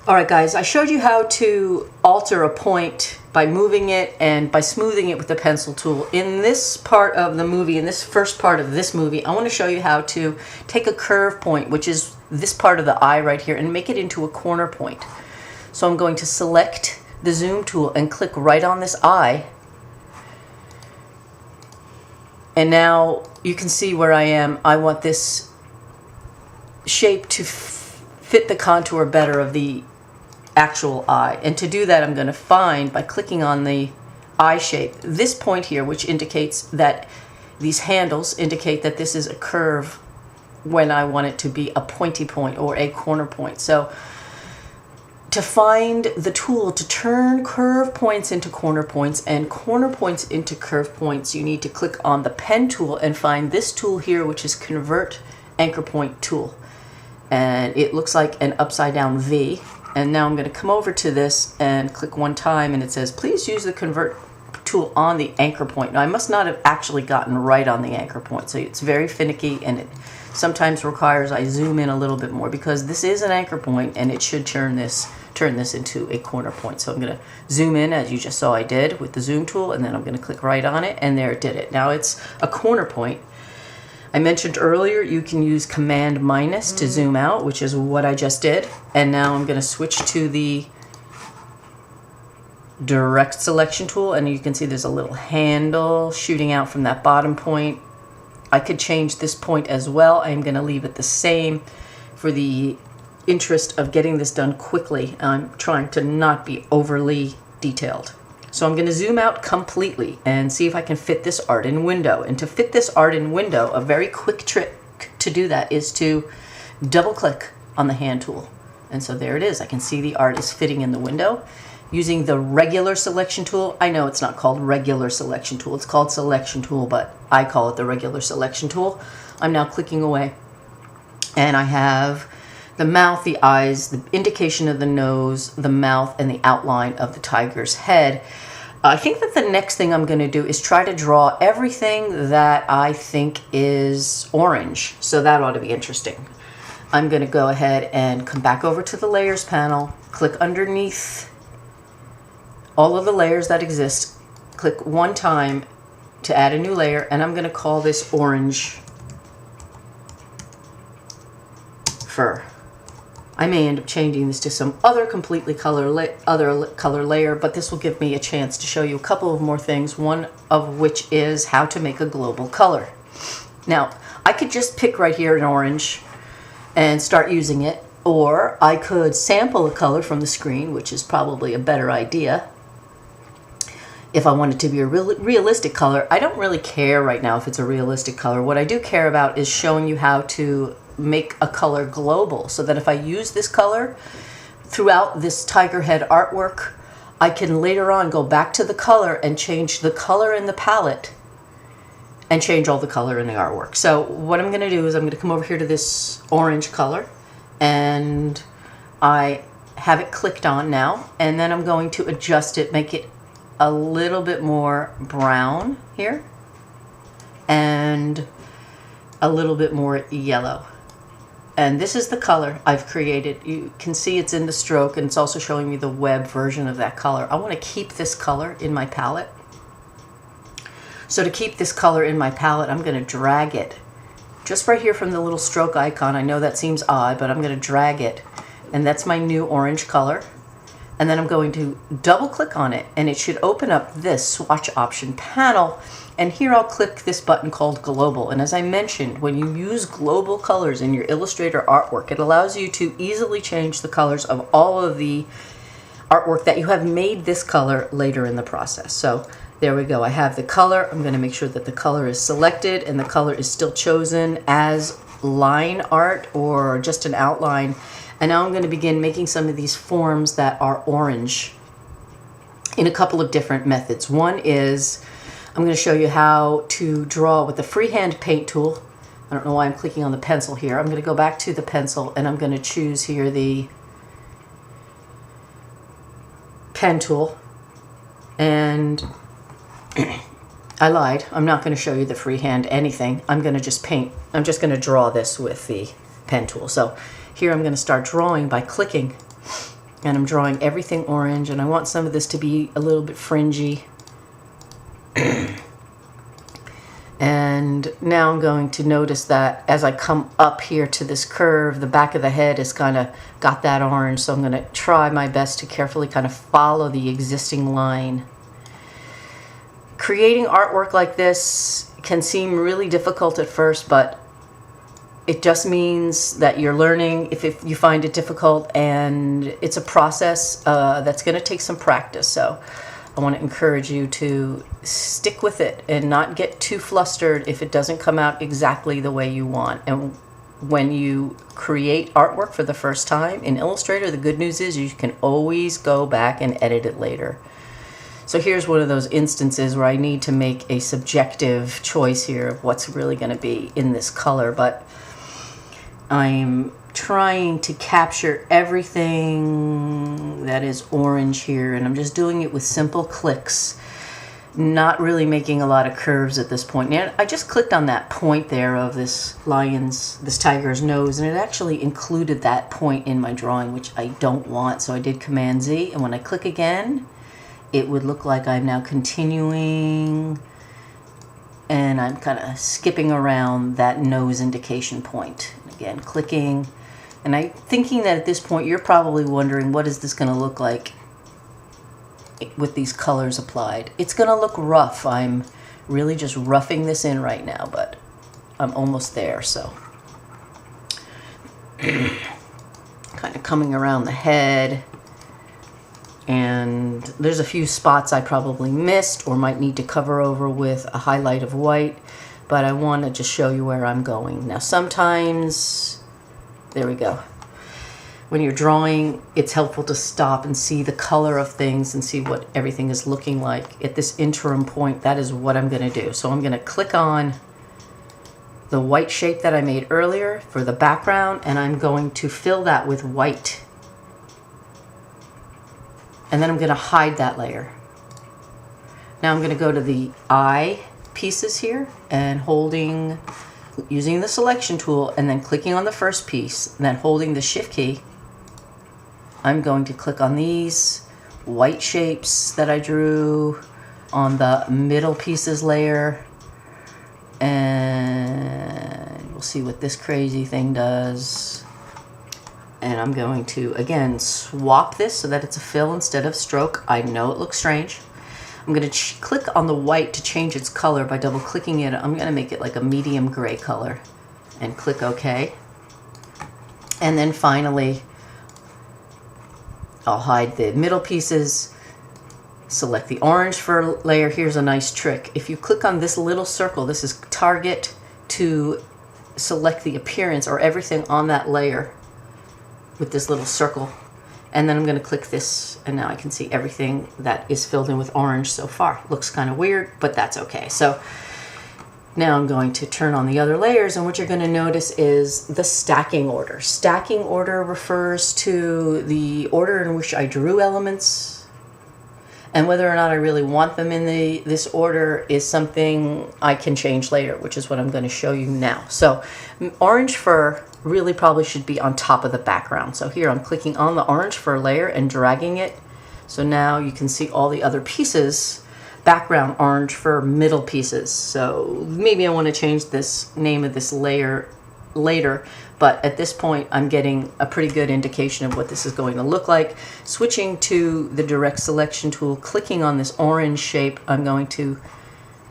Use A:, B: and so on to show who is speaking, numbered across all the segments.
A: Alright guys, I showed you how to alter a point by moving it and by smoothing it with the pencil tool. In this part of the movie, in this first part of this movie, I want to show you how to take a curve point, which is this part of the eye right here, and make it into a corner point. So I'm going to select the zoom tool and click right on this eye. And now you can see where I am. I want this shape to fit the contour better of the actual eye. And to do that, I'm going to find, by clicking on the eye shape, this point here, which indicates that these handles indicate that this is a curve when I want it to be a pointy point or a corner point. So to find the tool to turn curve points into corner points and corner points into curve points, you need to click on the pen tool and find this tool here, which is Convert Anchor Point Tool. And it looks like an upside down V. And now I'm going to come over to this and click one time, and it says, please use the Convert tool on the anchor point. Now I must not have actually gotten right on the anchor point, so it's very finicky, and it sometimes requires I zoom in a little bit more because this is an anchor point and it should turn this into a corner point. So I'm going to zoom in, as you just saw I did with the zoom tool, and then I'm going to click right on it, and there it did it. Now it's a corner point. I mentioned earlier you can use Command minus to zoom out, which is what I just did. And now I'm going to switch to the direct selection tool, and you can see there's a little handle shooting out from that bottom point. I could change this point as well. I'm going to leave it the same for the interest of getting this done quickly. I'm trying to not be overly detailed. So I'm going to zoom out completely and see if I can fit this art in window. And to fit this art in window, a very quick trick to do that is to double click on the hand tool. And so there it is. I can see the art is fitting in the window. Using the regular selection tool, I know it's not called regular selection tool, it's called selection tool, but I call it the regular selection tool. I'm now clicking away, and I have the mouth, the eyes, the indication of the nose, the mouth, and the outline of the tiger's head. I think that the next thing I'm going to do is try to draw everything that I think is orange. So that ought to be interesting. I'm going to go ahead and come back over to the layers panel, click underneath all of the layers that exist, click one time to add a new layer, and I'm going to call this orange fur. I may end up changing this to some other completely color layer, but this will give me a chance to show you a couple of more things, one of which is how to make a global color. Now, I could just pick right here an orange and start using it, or I could sample a color from the screen, which is probably a better idea. If I want it to be a realistic color, I don't really care right now if it's a realistic color. What I do care about is showing you how to make a color global, so that if I use this color throughout this tiger head artwork, I can later on go back to the color and change the color in the palette and change all the color in the artwork. So what I'm going to do is I'm going to come over here to this orange color, and I have it clicked on now, and then I'm going to adjust it, make it a little bit more brown here and a little bit more yellow. And this is the color I've created. You can see it's in the stroke, and it's also showing me the web version of that color. I want to keep this color in my palette. So to keep this color in my palette, I'm going to drag it just right here from the little stroke icon. I know that seems odd, but I'm going to drag it, and that's my new orange color. And then I'm going to double click on it, and it should open up this swatch option panel. And here I'll click this button called Global. And as I mentioned, when you use global colors in your Illustrator artwork, it allows you to easily change the colors of all of the artwork that you have made this color later in the process. So there we go. I have the color. I'm going to make sure that the color is selected and the color is still chosen as line art or just an outline. And now I'm going to begin making some of these forms that are orange in a couple of different methods. One is I'm going to show you how to draw with the freehand paint tool. I don't know why I'm clicking on the pencil here. I'm going to go back to the pencil, and I'm going to choose here the pen tool. And I lied. I'm not going to show you the freehand anything. I'm going to just paint. I'm just going to draw this with the pen tool. So here I'm going to start drawing by clicking And I'm drawing everything orange, and I want some of this to be a little bit fringy. And now I'm going to notice that as I come up here to this curve, the back of the head has kind of got that orange, so I'm going to try my best to carefully kind of follow the existing line. Creating artwork like this can seem really difficult at first, but it just means that you're learning if you find it difficult, and it's a process that's going to take some practice. So I want to encourage you to stick with it and not get too flustered if it doesn't come out exactly the way you want. And when you create artwork for the first time in Illustrator, the good news is you can always go back and edit it later. So here's one of those instances where I need to make a subjective choice here of what's really going to be in this color, but I'm trying to capture everything that is orange here, and I'm just doing it with simple clicks, not really making a lot of curves at this point. And I just clicked on that point there of this tiger's nose, and it actually included that point in my drawing, which I don't want. So I did Command Z, and when I click again, it would look like I'm now continuing, and I'm kind of skipping around that nose indication point. Again, clicking. And I'm thinking that at this point you're probably wondering, what is this going to look like with these colors applied? It's going to look rough. I'm really just roughing this in right now, but I'm almost there. So kind of coming around the head, and there's a few spots I probably missed or might need to cover over with a highlight of white, but I want to just show you where I'm going. Now sometimes, there we go. When you're drawing, it's helpful to stop and see the color of things and see what everything is looking like. At this interim point, that is what I'm going to do. So I'm going to click on the white shape that I made earlier for the background, and I'm going to fill that with white. And then I'm going to hide that layer. Now I'm going to go to the eye pieces here and using the selection tool and then clicking on the first piece and then holding the shift key, I'm going to click on these white shapes that I drew on the middle pieces layer, and we'll see what this crazy thing does. And I'm going to again swap this so that it's a fill instead of stroke. I know it looks strange. I'm going to click on the white to change its color by double clicking it. I'm going to make it like a medium gray color and click OK. And then finally, I'll hide the middle pieces, select the orange fur layer. Here's a nice trick. If you click on this little circle, this is target to select the appearance or everything on that layer with this little circle. And then I'm going to click this, and now I can see everything that is filled in with orange so far. Looks kind of weird, but that's okay. So now I'm going to turn on the other layers, and what you're going to notice is the stacking order. Stacking order refers to the order in which I drew elements, and whether or not I really want them in this order is something I can change later, which is what I'm going to show you now. So orange fur really probably should be on top of the background. So here I'm clicking on the orange fur layer and dragging it. So now you can see all the other pieces, background orange fur, middle pieces. So maybe I want to change this name of this layer later, but at this point I'm getting a pretty good indication of what this is going to look like. Switching to the direct selection tool, clicking on this orange shape, I'm going to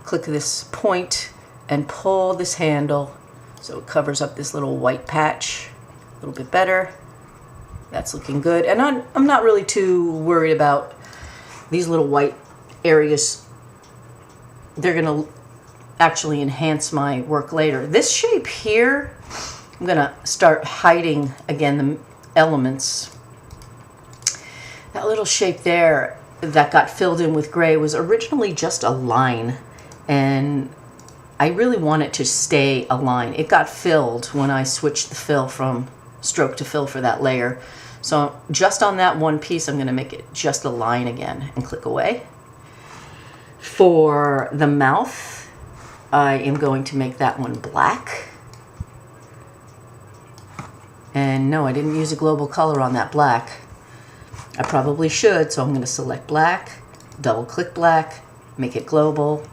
A: click this point and pull this handle so it covers up this little white patch a little bit better. That's looking good. And I'm not really too worried about these little white areas. They're going to actually enhance my work later. This shape here, I'm going to start hiding again the elements. That little shape there that got filled in with gray was originally just a line, and I really want it to stay a line. It got filled when I switched the fill from stroke to fill for that layer. So just on that one piece, I'm going to make it just a line again and click away. For the mouth, I am going to make that one black. And no, I didn't use a global color on that black. I probably should, so I'm going to select black, double click black, make it global.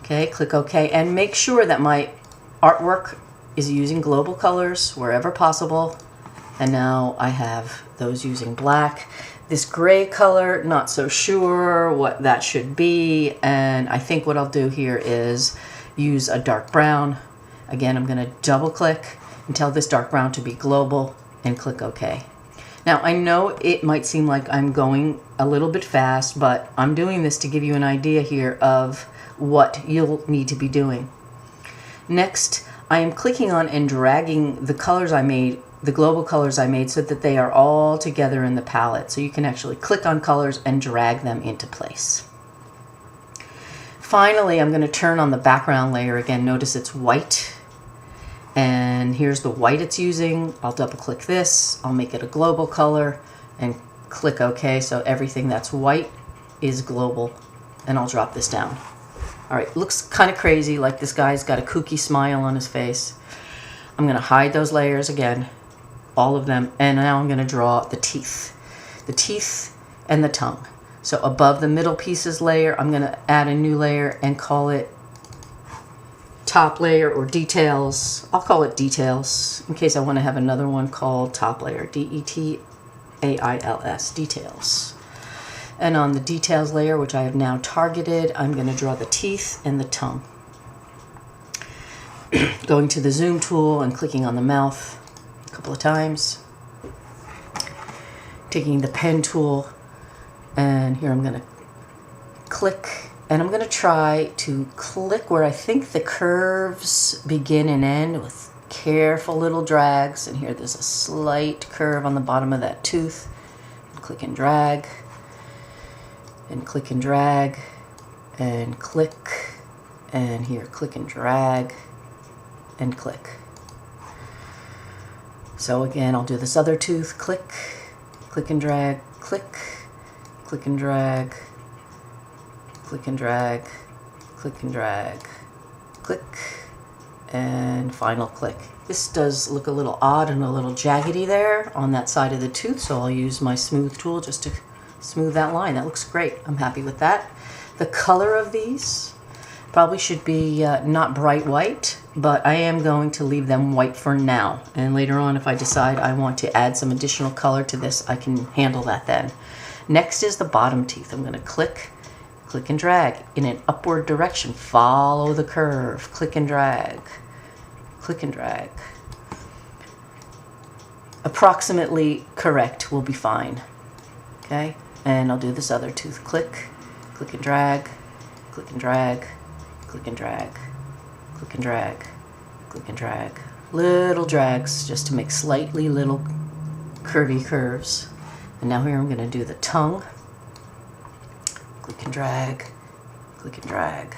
A: Okay, click OK, and make sure that my artwork is using global colors wherever possible. And now I have those using black. This gray color, not so sure what that should be, and I think what I'll do here is use a dark brown. Again, I'm going to double click and tell this dark brown to be global and click OK. Now, I know it might seem like I'm going a little bit fast, but I'm doing this to give you an idea here of what you'll need to be doing. Next, I am clicking on and dragging the colors I made, the global colors I made, so that they are all together in the palette. So you can actually click on colors and drag them into place. Finally, I'm going to turn on the background layer again. Notice it's white. And here's the white it's using. I'll double click this. I'll make it a global color and click OK. So everything that's white is global. And I'll drop this down. All right, looks kind of crazy, like this guy's got a kooky smile on his face. I'm going to hide those layers again, all of them, and now I'm going to draw the teeth and the tongue. So above the middle pieces layer, I'm going to add a new layer and call it top layer or details. I'll call it details in case I want to have another one called top layer, D-E-T-A-I-L-S, details. And on the details layer, which I have now targeted, I'm going to draw the teeth and the tongue. Going to the zoom tool and clicking on the mouth a couple of times. Taking the pen tool, and here I'm going to click, and I'm going to try to click where I think the curves begin and end with careful little drags. And here there's a slight curve on the bottom of that tooth. Click and drag. And click and drag, and click, and here click and drag, and click. So again, I'll do this other tooth, click, click and drag, click, click and drag, click and drag, click and drag, click, and final click. This does look a little odd and a little jaggedy there on that side of the tooth, so I'll use my smooth tool just to smooth that line. That looks great. I'm happy with that. The color of these probably should be not bright white, but I am going to leave them white for now. And later on, if I decide I want to add some additional color to this, I can handle that then. Next is the bottom teeth. I'm going to click, click and drag in an upward direction. Follow the curve. Click and drag. Click and drag. Approximately correct will be fine. Okay? And I'll do this other tooth. Click, click and drag, click and drag, click and drag, click and drag, click and drag. Little drags just to make slightly little curvy curves. And now here I'm going to do the tongue. Click and drag, click and drag.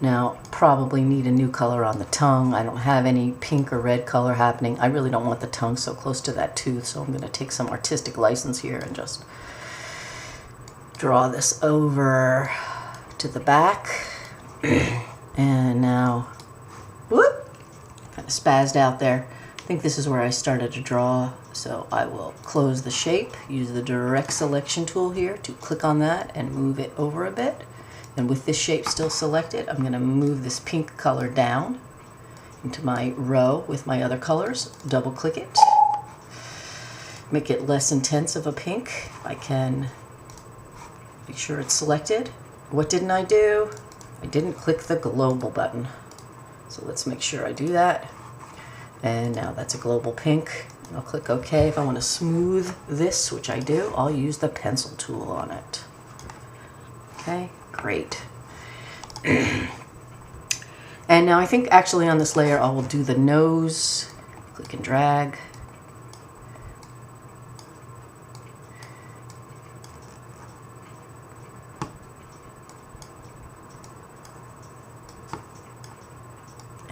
A: Now, probably need a new color on the tongue. I don't have any pink or red color happening. I really don't want the tongue so close to that tooth, so I'm going to take some artistic license here and just draw this over to the back. And now, whoop, kind of spazzed out there. I think this is where I started to draw, so I will close the shape, use the direct selection tool here to click on that and move it over a bit. And with this shape still selected, I'm going to move this pink color down into my row with my other colors. Double click it. Make it less intense of a pink. I can make sure it's selected. What didn't I do? I didn't click the global button. So let's make sure I do that. And now that's a global pink. I'll click OK. If I want to smooth this, which I do, I'll use the pencil tool on it. Okay, great. And now I think actually on this layer I will do the nose. Click and drag.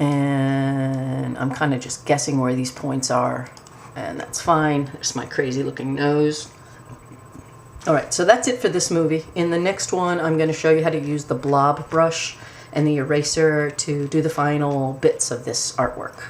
A: And I'm kind of just guessing where these points are, and that's fine. There's my crazy looking nose. All right, so that's it for this movie. In the next one, I'm going to show you how to use the blob brush and the eraser to do the final bits of this artwork.